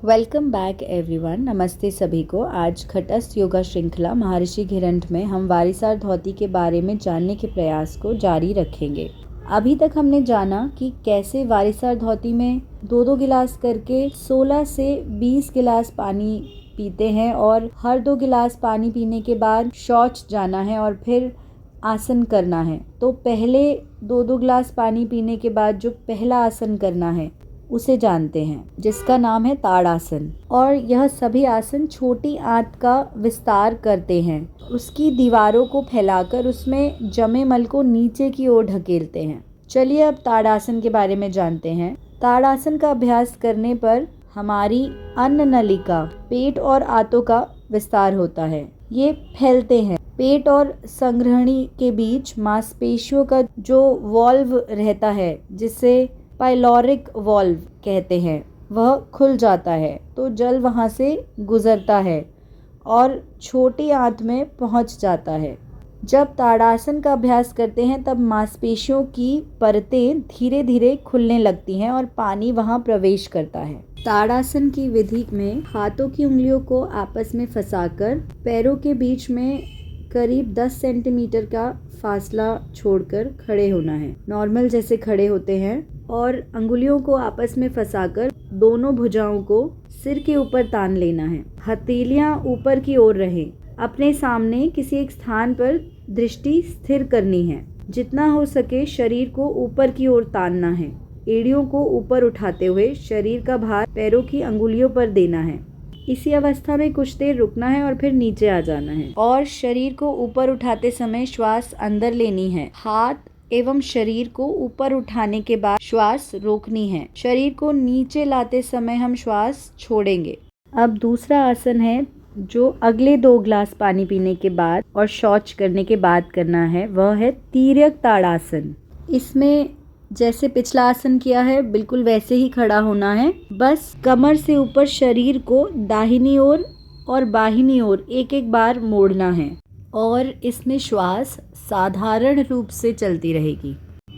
Welcome back everyone. नमस्ते सभी को। आज खटस्थ योगा श्रृंखला महर्षि घिरंट में हम वारिसार धौती के बारे में जानने के प्रयास को जारी रखेंगे। अभी तक हमने जाना कि कैसे वारिसार धौती में 2-2 गिलास करके 16 से 20 गिलास पानी पीते हैं और हर 2 गिलास पानी पीने के बाद शौच जाना है और फिर आसन करना है। तो पहले 2-2 गिलास पानी पीने के बाद जो पहला आसन करना है उसे जानते हैं, जिसका नाम है ताड़ासन। और यह सभी आसन छोटी आंत का विस्तार करते हैं, उसकी दीवारों को फैलाकर उसमें जमे मल को नीचे की ओर ढकेलते हैं। चलिए अब ताड़ासन के बारे में जानते हैं। ताड़ासन का अभ्यास करने पर हमारी अन्न नलिका, पेट और आंतों का विस्तार होता है। ये फैलते हैं। पेट और संग्रहणी के बीच मांसपेशियों का जो वॉल्व रहता है, जिसे पाइलोरिक वॉल्व कहते हैं, वह खुल जाता है तो जल वहाँ से गुजरता है और छोटी आंत में पहुँच जाता है। जब ताड़ासन का अभ्यास करते हैं तब मांसपेशियों की परतें धीरे धीरे खुलने लगती हैं और पानी वहाँ प्रवेश करता है। ताड़ासन की विधि में हाथों की उंगलियों को आपस में फंसाकर पैरों के बीच में करीब 10 सेंटीमीटर का फासला छोड़कर खड़े होना है, नॉर्मल जैसे खड़े होते हैं, और अंगुलियों को आपस में फंसाकर दोनों भुजाओं को सिर के ऊपर तान लेना है। हथेलियां ऊपर की ओर रहें। अपने सामने किसी एक स्थान पर दृष्टि स्थिर करनी है। जितना हो सके शरीर को ऊपर की ओर तानना है। एड़ियों को ऊपर उठाते हुए शरीर का भार पैरों की अंगुलियों पर देना है। इसी अवस्था में कुछ देर रुकना है और फिर नीचे आ जाना है। और शरीर को ऊपर उठाते समय श्वास अंदर लेनी है। हाथ एवं शरीर को ऊपर उठाने के बाद श्वास रोकनी है। शरीर को नीचे लाते समय हम श्वास छोड़ेंगे। अब दूसरा आसन है जो अगले 2 गिलास पानी पीने के बाद और शौच करने के बाद करना है, वह है तिर्यक ताड़ासन। इसमें जैसे पिछला आसन किया है बिल्कुल वैसे ही खड़ा होना है। बस कमर से ऊपर शरीर को दाहिनी ओर और बाहिनी ओर एक बार मोड़ना है और इसमें श्वास साधारण रूप से चलती रहेगी।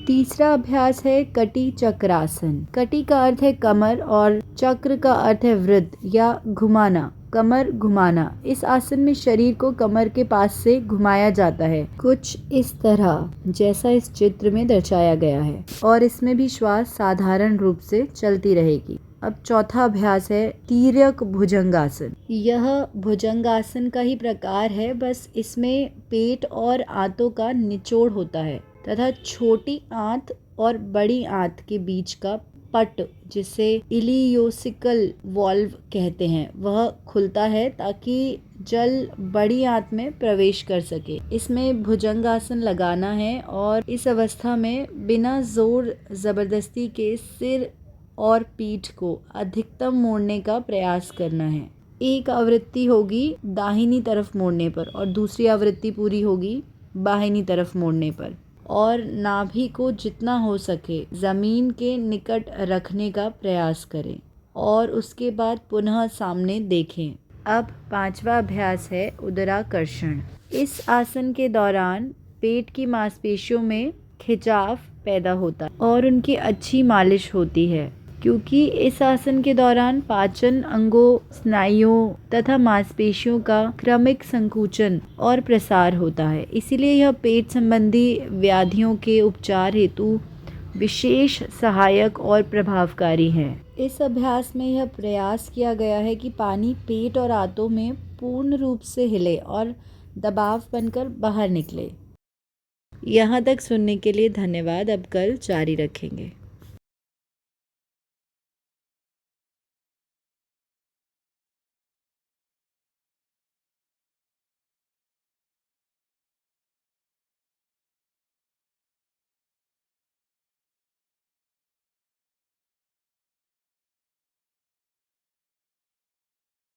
तीसरा अभ्यास है कटी चक्रासन। कटी का अर्थ है कमर और चक्र का अर्थ है वृत्त या घुमाना, कमर घुमाना। इस आसन में शरीर को कमर के पास से घुमाया जाता है, कुछ इस तरह जैसा इस चित्र में दर्शाया गया है, और इसमें भी श्वास साधारण रूप से चलती रहेगी। अब चौथा अभ्यास है तिर्यक भुजंगासन। यह भुजंगासन का ही प्रकार है, बस इसमें पेट और आंतों का निचोड़ होता है तथा छोटी आंत और बड़ी आंत के बीच का पट, जिसे इलियोसिकल वॉल्व कहते हैं, वह खुलता है ताकि जल बड़ी आंत में प्रवेश कर सके। इसमें भुजंगासन लगाना है और इस अवस्था में बिना जोर जबरदस्ती के सिर और पीठ को अधिकतम मोड़ने का प्रयास करना है। एक आवृत्ति होगी दाहिनी तरफ मोड़ने पर और दूसरी आवृत्ति पूरी होगी बाहिनी तरफ मोड़ने पर, और नाभि को जितना हो सके जमीन के निकट रखने का प्रयास करें और उसके बाद पुनः सामने देखें। अब 5वां अभ्यास है उदराकर्षण। इस आसन के दौरान पेट की मांसपेशियों में खिंचाव पैदा होता है और उनकी अच्छी मालिश होती है, क्योंकि इस आसन के दौरान पाचन अंगों, स्नायुओं तथा मांसपेशियों का क्रमिक संकुचन और प्रसार होता है। इसीलिए यह पेट संबंधी व्याधियों के उपचार हेतु विशेष सहायक और प्रभावकारी है। इस अभ्यास में यह प्रयास किया गया है कि पानी पेट और आंतों में पूर्ण रूप से हिले और दबाव बनकर बाहर निकले। यहाँ तक सुनने के लिए धन्यवाद। अब कल जारी रखेंगे।